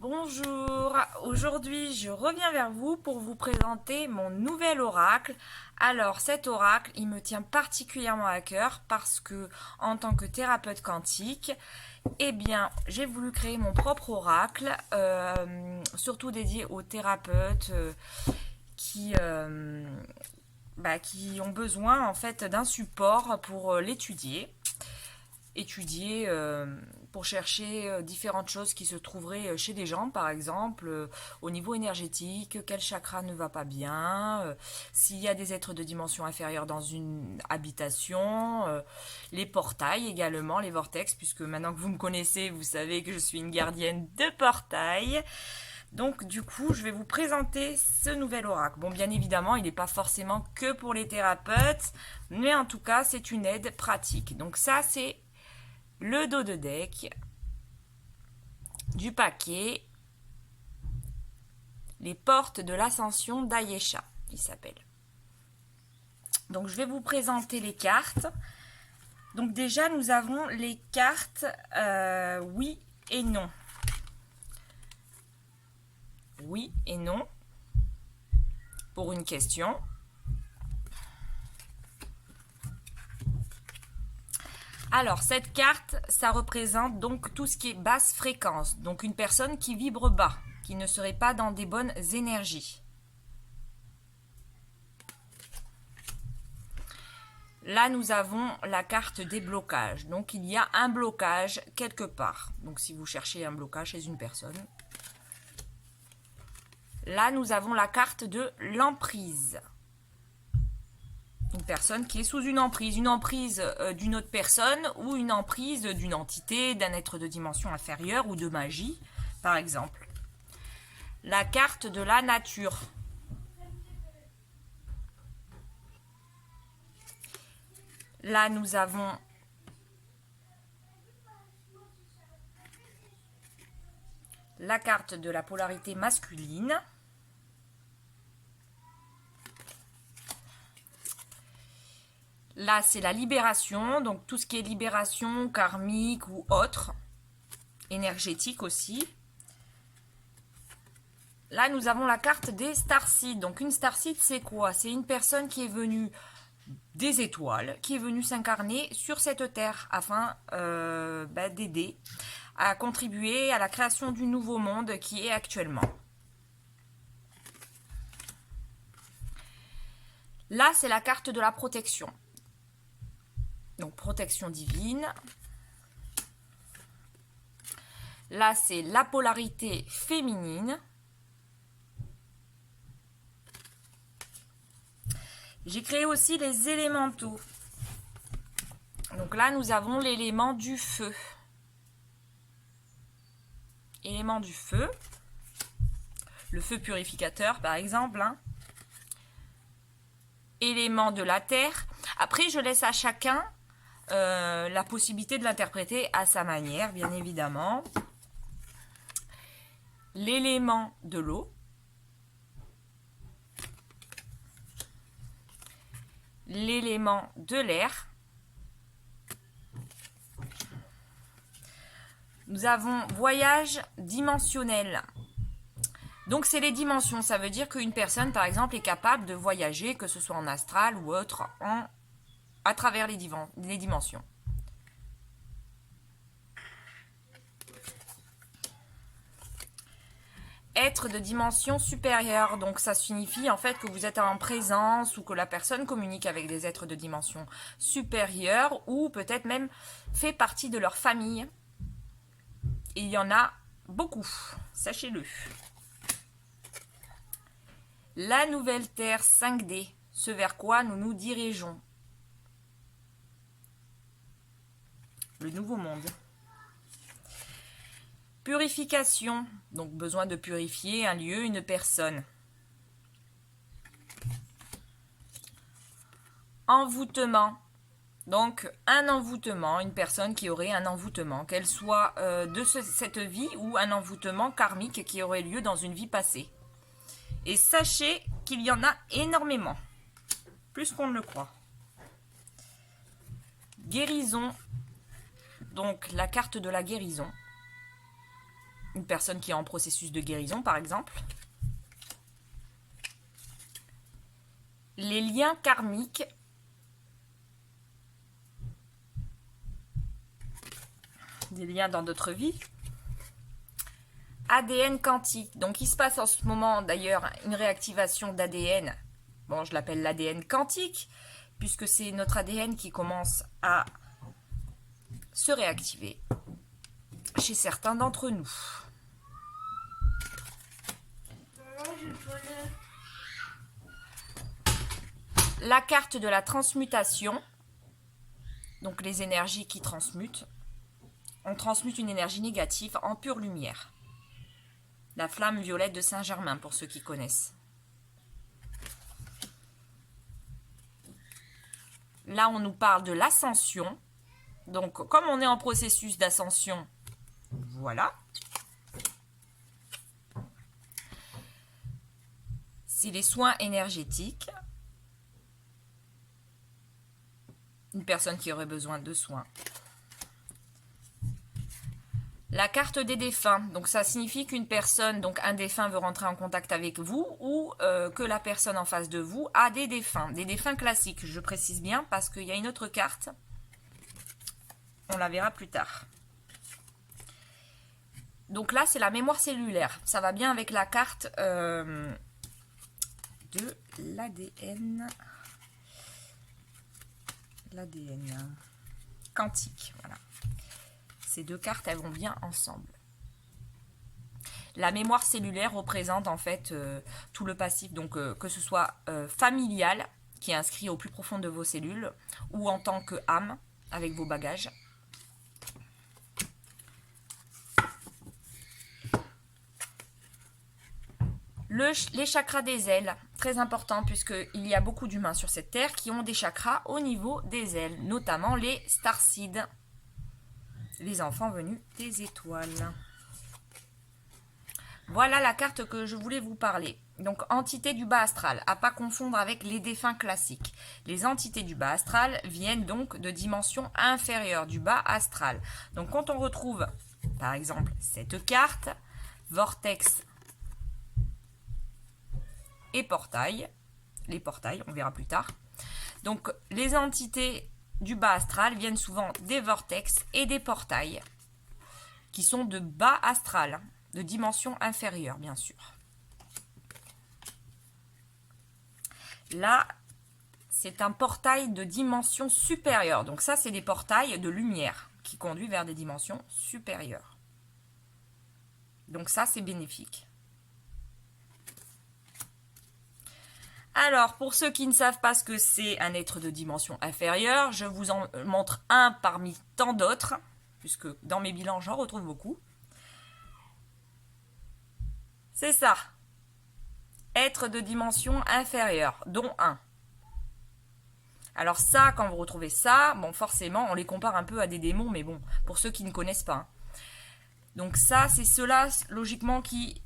Bonjour, aujourd'hui je reviens vers vous pour vous présenter mon nouvel oracle. Alors cet oracle, il me tient particulièrement à cœur parce que en tant que thérapeute quantique, eh bien j'ai voulu créer mon propre oracle, surtout dédié aux thérapeutes qui, qui ont besoin en fait d'un support pour l'étudier. Pour chercher différentes choses qui se trouveraient chez des gens, par exemple, au niveau énergétique, quel chakra ne va pas bien, s'il y a des êtres de dimension inférieure dans une habitation, les portails également, les vortex, puisque maintenant que vous me connaissez, vous savez que je suis une gardienne de portails. Donc du coup, je vais vous présenter ce nouvel oracle. Bon, bien évidemment, il n'est pas forcément que pour les thérapeutes, mais en tout cas, c'est une aide pratique. Donc ça, c'est le dos de deck du paquet Les portes de l'ascension d'Ayesha, il s'appelle. Donc je vais vous présenter les cartes. Donc déjà nous avons les cartes oui et non. Oui et non pour une question. Alors, cette carte, ça représente donc tout ce qui est basse fréquence. Donc, une personne qui vibre bas, qui ne serait pas dans des bonnes énergies. Là, nous avons la carte des blocages. Donc, il y a un blocage quelque part. Donc, si vous cherchez un blocage chez une personne. Là, nous avons la carte de l'emprise. Une personne qui est sous une emprise d'une autre personne ou une emprise d'une entité, d'un être de dimension inférieure ou de magie, par exemple. La carte de la nature. Là, nous avons la carte de la polarité masculine. Là, c'est la libération, donc tout ce qui est libération karmique ou autre, énergétique aussi. Là, nous avons la carte des starseeds. Donc, une starseed, c'est quoi? C'est une personne qui est venue des étoiles, qui est venue s'incarner sur cette terre afin d'aider à contribuer à la création du nouveau monde qui est actuellement. Là, c'est la carte de la protection. Donc, protection divine. Là, c'est la polarité féminine. J'ai créé aussi les élémentaux. Donc là, nous avons l'élément du feu. Élément du feu. Le feu purificateur, par exemple. Élément de la terre. Après, je laisse à chacun la possibilité de l'interpréter à sa manière, bien évidemment. L'élément de l'eau. L'élément de l'air. Nous avons voyage dimensionnel. Donc c'est les dimensions, ça veut dire qu'une personne par exemple est capable de voyager, que ce soit en astral ou autre, à travers les dimensions. Être de dimension supérieure, donc ça signifie en fait que vous êtes en présence ou que la personne communique avec des êtres de dimension supérieure ou peut-être même fait partie de leur famille. Et il y en a beaucoup, sachez-le. La nouvelle Terre 5D, ce vers quoi nous nous dirigeons. Le nouveau monde. Purification, donc besoin de purifier un lieu, une personne. Envoûtement, donc un envoûtement, une personne qui aurait un envoûtement, qu'elle soit de cette vie ou un envoûtement karmique qui aurait lieu dans une vie passée. Et sachez qu'il y en a énormément, plus qu'on ne le croit. Guérison, donc la carte de la guérison. Une personne qui est en processus de guérison, par exemple. Les liens karmiques. Des liens dans d'autres vies. ADN quantique. Donc, il se passe en ce moment, d'ailleurs, une réactivation d'ADN. Bon, je l'appelle l'ADN quantique, puisque c'est notre ADN qui commence à se réactiver chez certains d'entre nous. La carte de la transmutation, donc les énergies qui transmutent. On transmute une énergie négative en pure lumière. La flamme violette de Saint-Germain, pour ceux qui connaissent. Là, on nous parle de l'ascension. Donc, comme on est en processus d'ascension, voilà. C'est les soins énergétiques. Une personne qui aurait besoin de soins. La carte des défunts, donc ça signifie qu'une personne, donc un défunt veut rentrer en contact avec vous ou que la personne en face de vous a des défunts classiques. Je précise bien parce qu'il y a une autre carte, on la verra plus tard. Donc là, c'est la mémoire cellulaire, ça va bien avec la carte de l'ADN. L'ADN quantique, voilà. Ces deux cartes, elles vont bien ensemble. La mémoire cellulaire représente en fait tout le passif, donc que ce soit familial, qui est inscrit au plus profond de vos cellules, ou en tant que âme, avec vos bagages. Les chakras des ailes, très important puisqu'il y a beaucoup d'humains sur cette terre qui ont des chakras au niveau des ailes, notamment les starseeds. Les enfants venus des étoiles. Voilà la carte que je voulais vous parler. Donc, entité du bas astral, à pas confondre avec les défunts classiques. Les entités du bas astral viennent donc de dimensions inférieures du bas astral. Donc, quand on retrouve, par exemple, cette carte, vortex et portail, les portails, on verra plus tard. Donc, les entités du bas astral viennent souvent des vortex et des portails qui sont de bas astral, de dimension inférieure bien sûr. Là, c'est un portail de dimension supérieure. Donc ça, c'est des portails de lumière qui conduisent vers des dimensions supérieures. Donc ça, c'est bénéfique. Alors, pour ceux qui ne savent pas ce que c'est un être de dimension inférieure, je vous en montre un parmi tant d'autres, puisque dans mes bilans, j'en retrouve beaucoup. C'est ça. Être de dimension inférieure, dont un. Alors ça, quand vous retrouvez ça, bon, forcément, on les compare un peu à des démons, mais bon, pour ceux qui ne connaissent pas. Donc ça, c'est ceux-là, logiquement, qui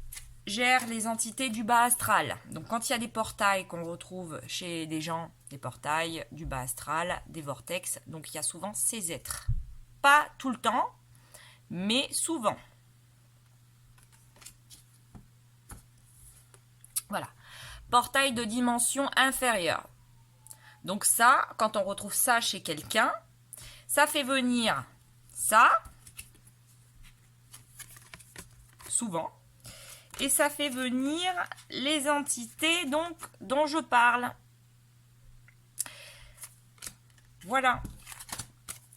gère les entités du bas astral. Donc quand il y a des portails qu'on retrouve chez des gens, des portails du bas astral, des vortex, donc il y a souvent ces êtres. Pas tout le temps, mais souvent. Voilà. Portail de dimension inférieure. Donc ça, quand on retrouve ça chez quelqu'un, ça fait venir ça, souvent. Et ça fait venir les entités donc dont je parle. Voilà.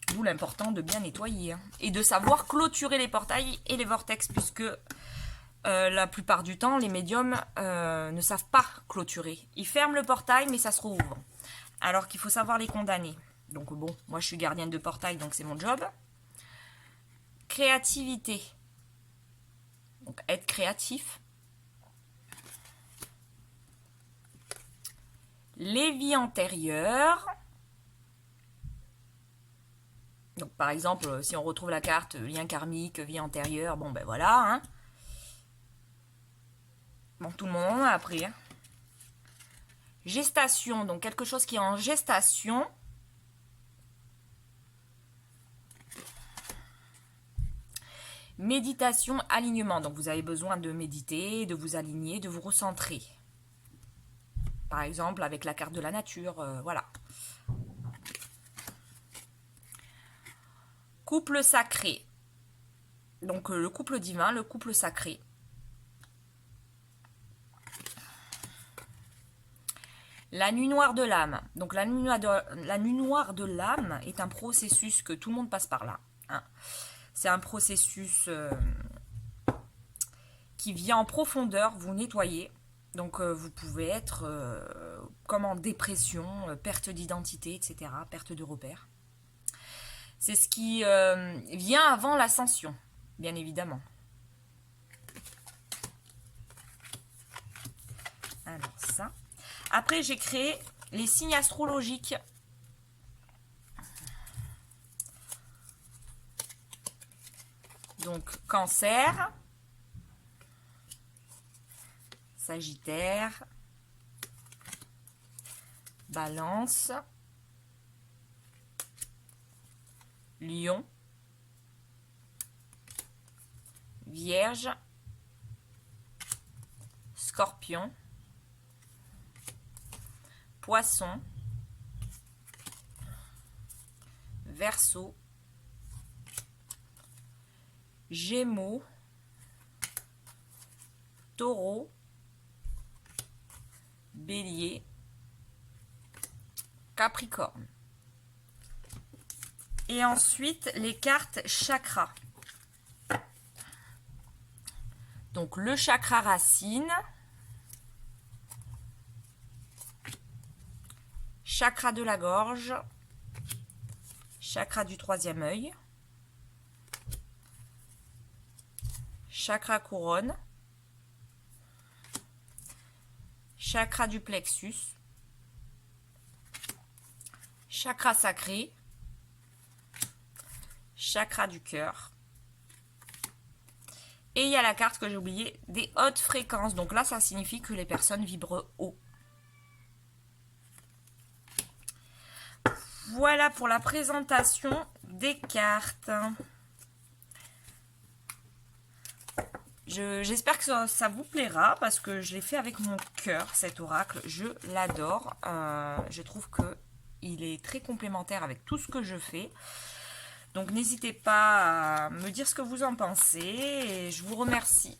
D'où l'important de bien nettoyer. Hein, et de savoir clôturer les portails et les vortex. Puisque la plupart du temps, les médiums ne savent pas clôturer. Ils ferment le portail, mais ça se rouvre. Alors qu'il faut savoir les condamner. Donc bon, moi je suis gardienne de portail, donc c'est mon job. Créativité. Donc, être créatif. Les vies antérieures. Donc, par exemple, si on retrouve la carte lien karmique, vie antérieure, bon, ben voilà. Hein. Bon, tout le monde en a appris. Hein. Gestation, donc quelque chose qui est en gestation. Méditation, alignement. Donc vous avez besoin de méditer, de vous aligner, de vous recentrer. Par exemple avec la carte de la nature, voilà. Couple sacré. Donc le couple divin, le couple sacré. La nuit noire de l'âme. Donc la nuit noire de l'âme est un processus que tout le monde passe par là. Hein. C'est un processus qui vient en profondeur vous nettoyer. Donc vous pouvez être comme en dépression, perte d'identité, etc., perte de repères. C'est ce qui vient avant l'ascension, bien évidemment. Alors ça. Après, j'ai créé les signes astrologiques. Donc, Cancer, Sagittaire, Balance, Lion, Vierge, Scorpion, Poisson, Verseau, Gémeaux, Taureau, Bélier, Capricorne. Et ensuite, les cartes chakras. Donc, le chakra racine, chakra de la gorge, chakra du troisième œil, chakra couronne, chakra du plexus, chakra sacré, chakra du cœur. Et il y a la carte que j'ai oubliée, des hautes fréquences. Donc là, ça signifie que les personnes vibrent haut. Voilà pour la présentation des cartes. J'espère que ça vous plaira parce que je l'ai fait avec mon cœur, cet oracle. Je l'adore. Je trouve qu'il est très complémentaire avec tout ce que je fais. Donc n'hésitez pas à me dire ce que vous en pensez et je vous remercie.